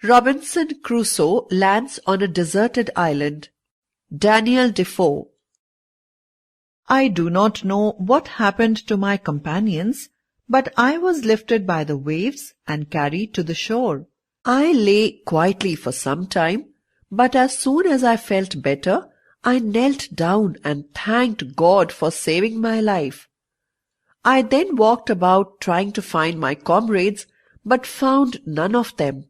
Robinson Crusoe lands on a deserted island. Daniel Defoe. I do not know what happened to my companions, but I was lifted by the waves and carried to the shore. I lay quietly for some time, but as soon as I felt better, I knelt down and thanked God for saving my life. I then walked about trying to find my comrades, but found none of them.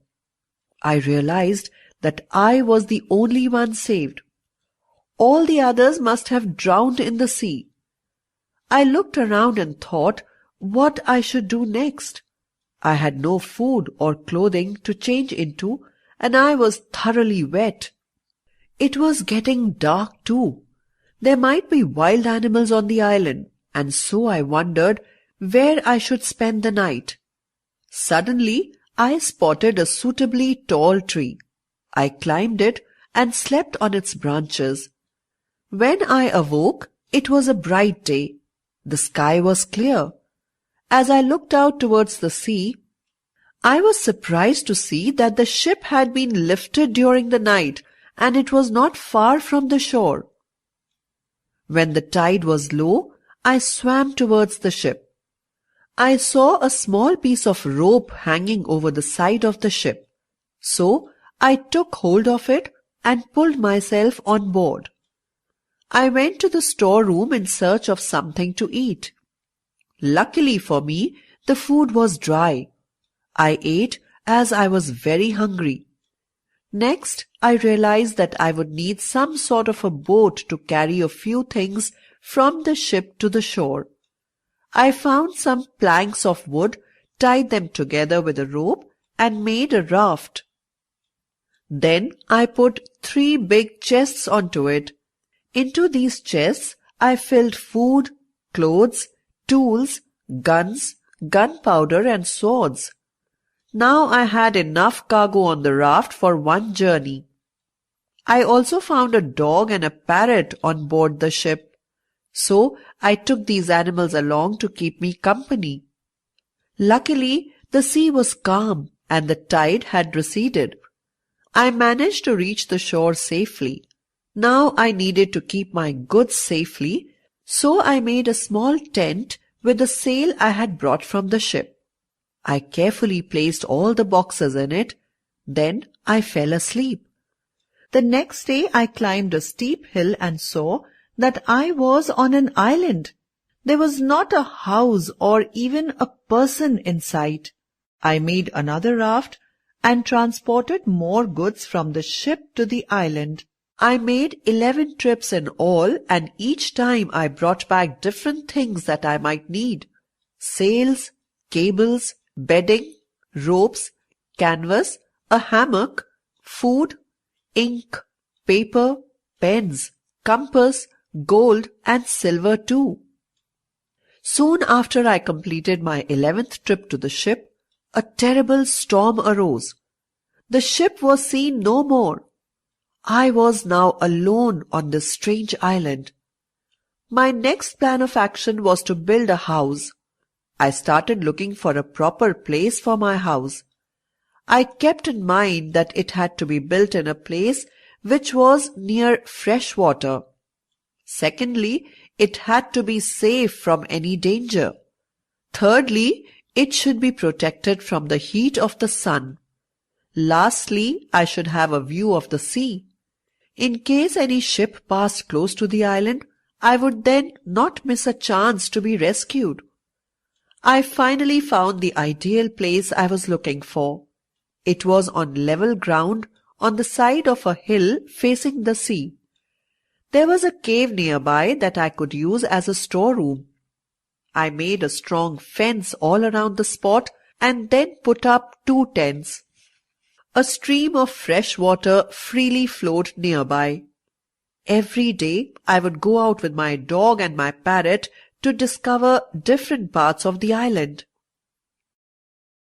I realized that I was the only one saved. All the others must have drowned in the sea. I looked around and thought what I should do next. I had no food or clothing to change into, and I was thoroughly wet. It was getting dark too. There might be wild animals on the island, and so I wondered where I should spend the night. Suddenly, I spotted a suitably tall tree. I climbed it and slept on its branches. When I awoke, it was a bright day. The sky was clear. As I looked out towards the sea, I was surprised to see that the ship had been lifted during the night, and it was not far from the shore. When the tide was low, I swam towards the ship. I saw a small piece of rope hanging over the side of the ship, so I took hold of it and pulled myself on board. I went to the storeroom in search of something to eat. Luckily for me, the food was dry. I ate as I was very hungry. Next, I realized that I would need some sort of a boat to carry a few things from the ship to the shore. I found some planks of wood, tied them together with a rope, and made a raft. Then I put 3 big chests onto it. Into these chests I filled food, clothes, tools, guns, gunpowder, and swords. Now I had enough cargo on the raft for one journey. I also found a dog and a parrot on board the ship, so I took these animals along to keep me company. Luckily, the sea was calm and the tide had receded. I managed to reach the shore safely. Now I needed to keep my goods safely, so I made a small tent with the sail I had brought from the ship. I carefully placed all the boxes in it. Then I fell asleep. The next day I climbed a steep hill and saw that I was on an island. There was not a house or even a person in sight. I made another raft and transported more goods from the ship to the island. I made 11 trips in all, and each time I brought back different things that I might need: sails, cables, bedding, ropes, canvas, a hammock, food, ink, paper, pens, compass, gold, and silver too. Soon after I completed my 11th trip to the ship, a terrible storm arose. The ship was seen no more. I was now alone on this strange island. My next plan of action was to build a house. I started looking for a proper place for my house. I kept in mind that it had to be built in a place which was near fresh water. Secondly, it had to be safe from any danger. Thirdly, it should be protected from the heat of the sun. Lastly, I should have a view of the sea. In case any ship passed close to the island, I would then not miss a chance to be rescued. I finally found the ideal place I was looking for. It was on level ground on the side of a hill facing the sea. There was a cave nearby that I could use as a storeroom. I made a strong fence all around the spot and then put up 2 tents. A stream of fresh water freely flowed nearby. Every day I would go out with my dog and my parrot to discover different parts of the island.